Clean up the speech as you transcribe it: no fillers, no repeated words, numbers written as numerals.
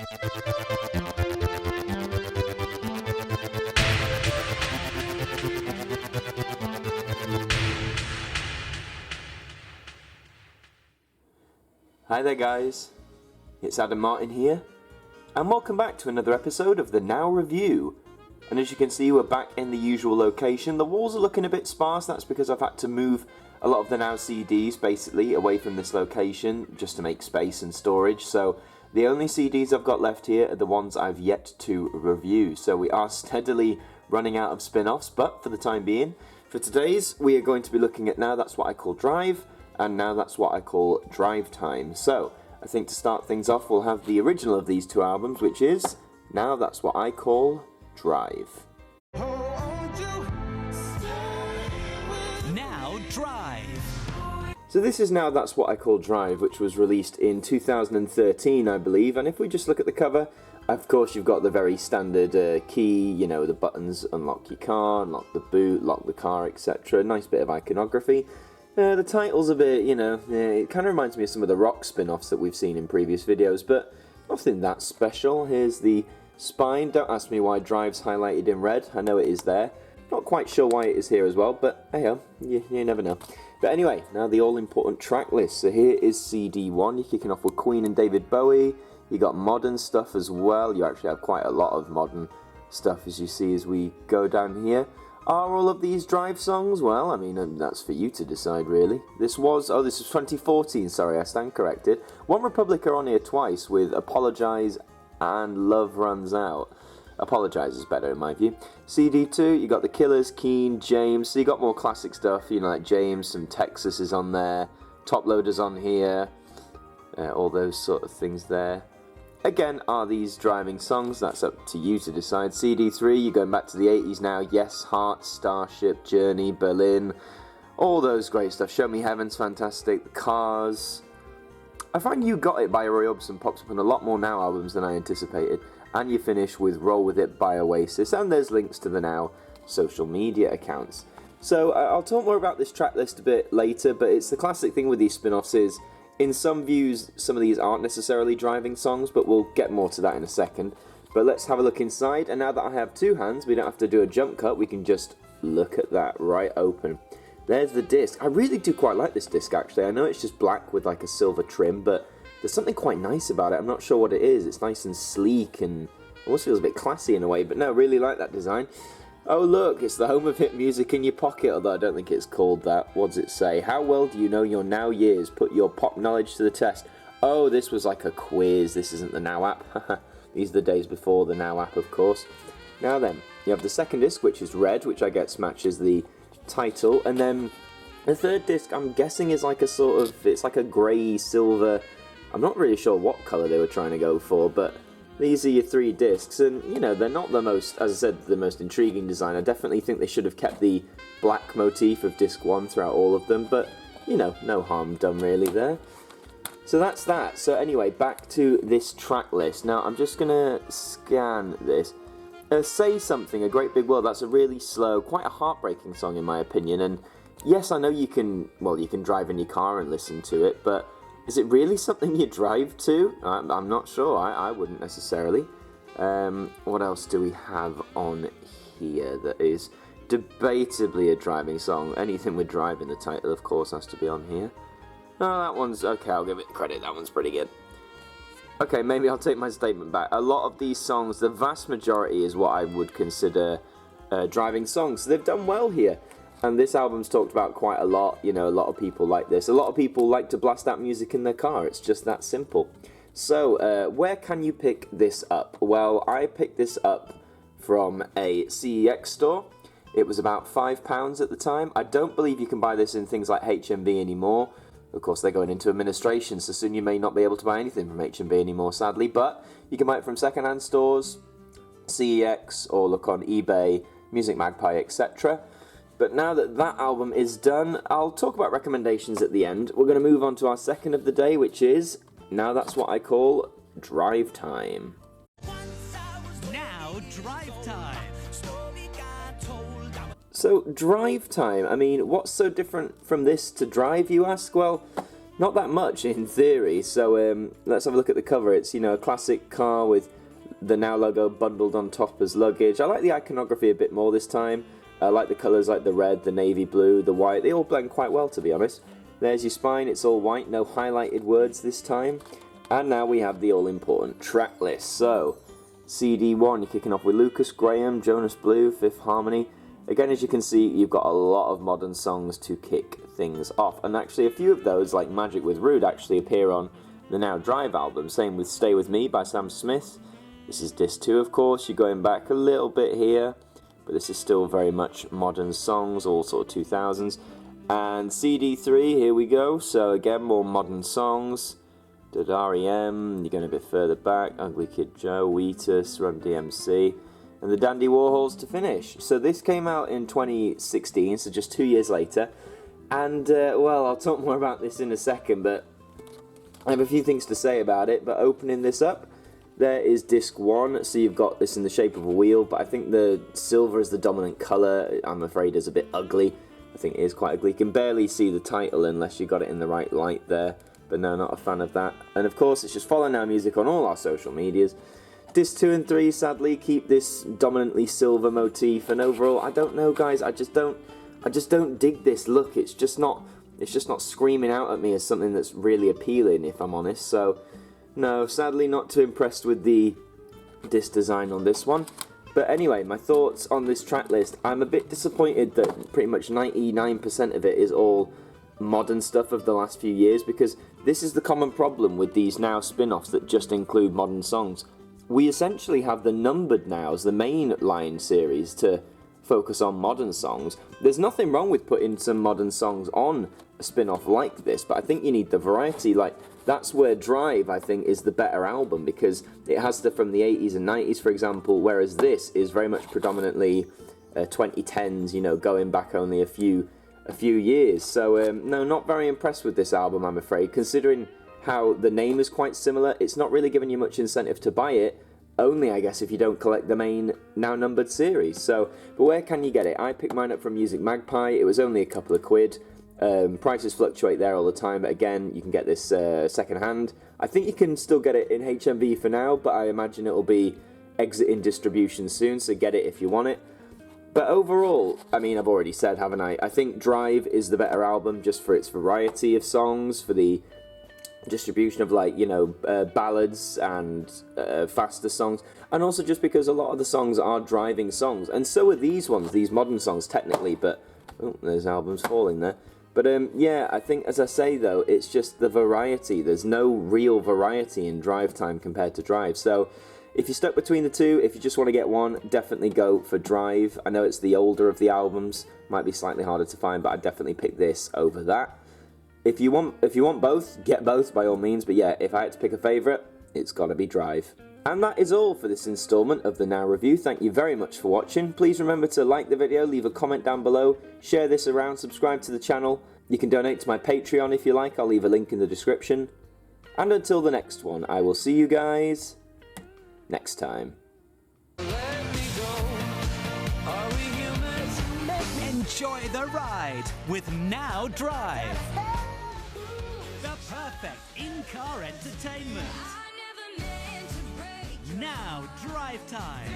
Hi there guys, it's Martyn here, and welcome back to another episode of the Now Review. And as you can see, we're back in the usual location. The walls are looking a bit sparse. That's because I've had to move a lot of the Now CDs basically away from this location just to make space and storage. So the only CDs I've got left here are the ones I've yet to review. So we are steadily running out of spin-offs, but for the time being, for today's, we are going to be looking at Now That's What I Call Drive, and Now That's What I Call Drivetime. So I think to start things off, we'll have the original of these two albums, which is Now That's What I Call Drive. Now Drive. So this is Now That's What I Call Drive, which was released in 2013, I believe. And if we just look at the cover, of course you've got the very standard key, you know, the buttons, unlock your car, unlock the boot, lock the car, etc. Nice bit of iconography. The title's a bit, you know, it kind of reminds me of some of the rock spin-offs that we've seen in previous videos, but nothing that special. Here's the spine. Don't ask me why Drive's highlighted in red. I know it is there. Not quite sure why it is here as well, but hey-ho, you never know. But anyway, now the all-important track list. So here is CD1. You're kicking off with Queen and David Bowie. You got modern stuff as well. You actually have quite a lot of modern stuff, as you see as we go down here. Are all of these Drive songs? Well, I mean, that's for you to decide, really. This was 2014, sorry, I stand corrected. One Republic are on here twice with Apologise and Love Runs Out. Apologise is better in my view. CD2, you got The Killers, Keen, James, so you got more classic stuff, you know, like James, some Texas is on there, Top Loader's on here, all those sort of things there. Again, are these driving songs? That's up to you to decide. CD3, you're going back to the 80s now. Yes, Heart, Starship, Journey, Berlin, all those great stuff. Show Me Heaven's fantastic. The Cars. I find You Got It by Roy Orbison pops up on a lot more Now albums than I anticipated. And you finish with Roll With It by Oasis. And there's links to the Now social media accounts. So I'll talk more about this track list a bit later, but it's the classic thing with these spin-offs is, in some views, some of these aren't necessarily driving songs, but we'll get more to that in a second. But let's have a look inside, and now that I have two hands, we don't have to do a jump cut, we can just look at that right open. There's the disc. I really do quite like this disc, actually. I know it's just black with like a silver trim, but there's something quite nice about it. I'm not sure what it is. It's nice and sleek, and almost feels a bit classy in a way, but no, really like that design. Oh look, it's the home of hit music in your pocket, although I don't think it's called that. What does it say? How well do you know your Now years? Put your pop knowledge to the test. Oh, this was like a quiz. This isn't the Now app. These are the days before the Now app, of course. Now then, you have the second disc, which is red, which I guess matches the title. And then the third disc, I'm guessing, is like a sort of, it's like a grey, silver. I'm not really sure what colour they were trying to go for, but these are your three discs, and you know, they're not the most, as I said, the most intriguing design. I definitely think they should have kept the black motif of disc 1 throughout all of them, but you know, no harm done really there. So that's that. So anyway, back to this track list. Now I'm just gonna scan this. Say Something, A Great Big World, that's a really slow, quite a heartbreaking song in my opinion, and yes, I know you can drive in your car and listen to it, but is it really something you drive to? I'm not sure. I wouldn't necessarily. What else do we have on here that is debatably a driving song? Anything with drive in the title, of course, has to be on here. No, that one's okay. I'll give it credit. That one's pretty good. Okay, maybe I'll take my statement back. A lot of these songs, the vast majority, is what I would consider driving songs. So they've done well here. And this album's talked about quite a lot, you know, a lot of people like this. A lot of people like to blast out music in their car, it's just that simple. So, where can you pick this up? Well, I picked this up from a CEX store. It was about £5 at the time. I don't believe you can buy this in things like HMV anymore. Of course, they're going into administration, so soon you may not be able to buy anything from HMV anymore, sadly. But you can buy it from second-hand stores, CEX, or look on eBay, Music Magpie, etc. But now that that album is done, I'll talk about recommendations at the end. We're going to move on to our second of the day, which is Now That's What I Call Drivetime. Now Drivetime. So, Drivetime, I mean, what's so different from this to Drive, you ask? Well, not that much in theory. So let's have a look at the cover. It's, you know, a classic car with the Now logo bundled on top as luggage. I like the iconography a bit more this time. I like the colours, like the red, the navy blue, the white. They all blend quite well, to be honest. There's your spine. It's all white, no highlighted words this time. And now we have the all-important track list. So, CD1, you're kicking off with Lucas Graham, Jonas Blue, Fifth Harmony. Again, as you can see, you've got a lot of modern songs to kick things off. And actually, a few of those, like Magic with Rude, actually appear on the Now Drive album. Same with Stay With Me by Sam Smith. This is disc 2, of course. You're going back a little bit here, but this is still very much modern songs, all sort of 2000s. And CD3, here we go. So again, more modern songs. R.E.M., you're going a bit further back, Ugly Kid Joe, Wheatus, Run DMC, and the Dandy Warhols to finish. So this came out in 2016, so just 2 years later, and well, I'll talk more about this in a second, but I have a few things to say about it. But opening this up, there is disc 1, so you've got this in the shape of a wheel, but I think the silver is the dominant colour. I'm afraid is a bit ugly. I think it is quite ugly. You can barely see the title unless you got it in the right light there. But no, not a fan of that. And of course, it's just Follow Now Music on all our social medias. Disc 2 and 3, sadly, keep this dominantly silver motif. And overall, I don't know, guys. I just don't dig this look. It's just not screaming out at me as something that's really appealing, if I'm honest. So, no, sadly, not too impressed with the disc design on this one. But anyway, my thoughts on this track list. I'm a bit disappointed that pretty much 99% of it is all modern stuff of the last few years, because this is the common problem with these Now spin-offs that just include modern songs. We essentially have the numbered Nows, the main line series, to focus on modern songs. There's nothing wrong with putting some modern songs on a spin-off like this, but I think you need the variety. Like, that's where Drive, I think, is the better album, because it has stuff from the 80s and 90s, for example, whereas this is very much predominantly 2010s, you know, going back only a few years. So no, not very impressed with this album, I'm afraid. Considering how the name is quite similar, it's not really giving you much incentive to buy it, only I guess if you don't collect the main Now numbered series. So, but where can you get it? I picked mine up from Music Magpie. It was only a couple of quid. Prices fluctuate there all the time, but again, you can get this second hand. I think you can still get it in HMV for now, but I imagine it'll be exiting distribution soon, so get it if you want it. But overall, I mean, I've already said, haven't I? I think Drive is the better album just for its variety of songs, for the distribution of, like, you know, ballads and faster songs, and also just because a lot of the songs are driving songs, and so are these ones, these modern songs technically, but, oh, there's albums falling there. But yeah, I think, as I say though, it's just the variety. There's no real variety in Drivetime compared to Drive, so if you're stuck between the two, if you just want to get one, definitely go for Drive. I know it's the older of the albums, might be slightly harder to find, but I'd definitely pick this over that. If you want both, get both by all means, but yeah, if I had to pick a favourite, it's got to be Drive. And that is all for this instalment of the Now Review. Thank you very much for watching. Please remember to like the video, leave a comment down below, share this around, subscribe to the channel. You can donate to my Patreon if you like, I'll leave a link in the description. And until the next one, I will see you guys next time. Enjoy the ride with Now Drive. The perfect in-car entertainment. Now Drive Time.